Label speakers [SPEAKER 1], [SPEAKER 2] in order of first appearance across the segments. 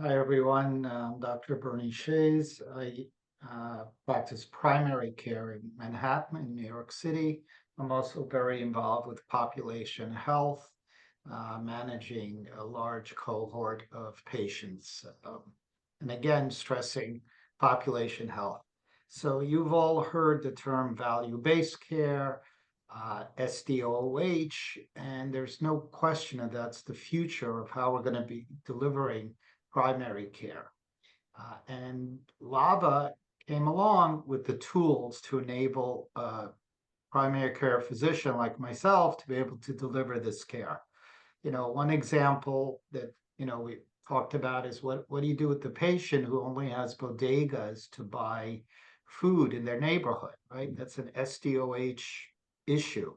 [SPEAKER 1] Hi, everyone. Dr. Bernie Schayes. I practice primary care in Manhattan, in New York City. I'm also very involved with population health, managing a large cohort of patients, and again, stressing population health. So you've all heard the term value-based care, SDOH, and there's no question that that's the future of how we're going to be delivering primary care. And Lavaa came along with the tools to enable a primary care physician like myself to be able to deliver this care. One example that, we talked about is what do you do with the patient who only has bodegas to buy food in their neighborhood, right? That's an SDOH issue.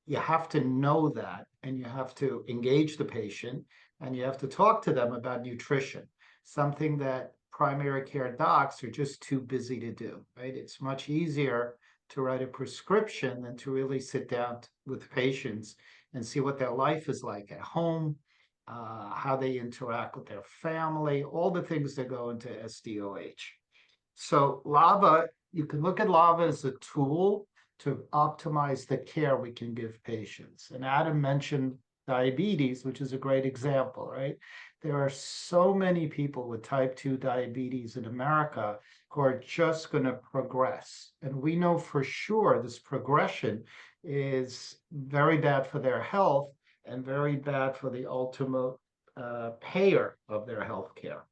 [SPEAKER 1] You have to know that, and you have to engage the patient, and you have to talk to them about nutrition, something that primary care docs are just too busy to do, right? It's much easier to write a prescription than to really sit down with patients and see what their life is like at home, how they interact with their family, all the things that go into SDOH. So Lavaa, you can look at Lavaa as a tool to optimize the care we can give patients. And Adam mentioned diabetes, which is a great example, right? There are so many people with type 2 diabetes in America who are just going to progress. And we know for sure this progression is very bad for their health and very bad for the ultimate payer of their health care.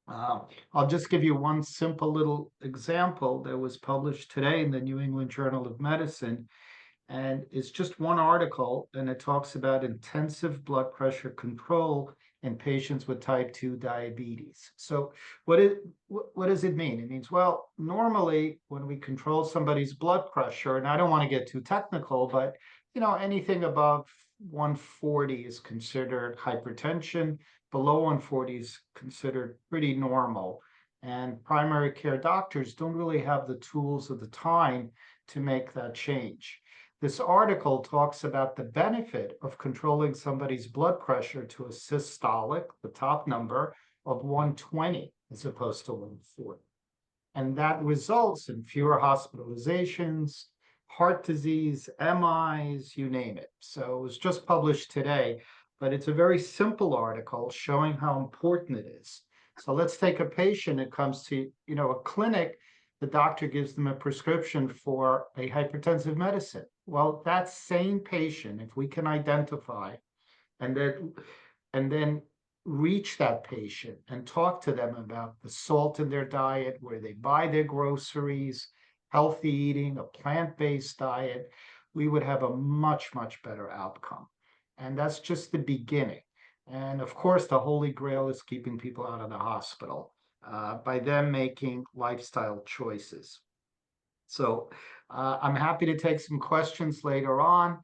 [SPEAKER 1] I'll just give you one simple little example that was published today in the New England Journal of Medicine. And it's just one article, and it talks about intensive blood pressure control in patients with type 2 diabetes. So what does it mean? It means, well, normally when we control somebody's blood pressure, and I don't want to get too technical, but anything above 140 is considered hypertension. Below 140 is considered pretty normal. And primary care doctors don't really have the tools of the time to make that change. This article talks about the benefit of controlling somebody's blood pressure to a systolic, the top number, of 120 as opposed to 140. And that results in fewer hospitalizations, heart disease, MIs, you name it. So it was just published today, but it's a very simple article showing how important it is. So let's take a patient that comes to, a clinic. The doctor gives them a prescription for a hypertensive medicine. Well, that same patient, if we can identify and then reach that patient and talk to them about the salt in their diet, where they buy their groceries, healthy eating, a plant-based diet, we would have a much, much better outcome. And that's just the beginning. And of course, the holy grail is keeping people out of the hospital by them making lifestyle choices. So I'm happy to take some questions later on.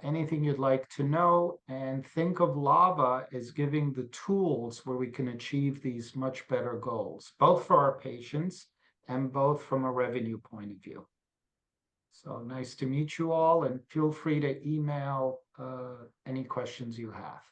[SPEAKER 1] Anything you'd like to know, and think of Lavaa as giving the tools where we can achieve these much better goals, both for our patients and both from a revenue point of view. So nice to meet you all, and feel free to email any questions you have.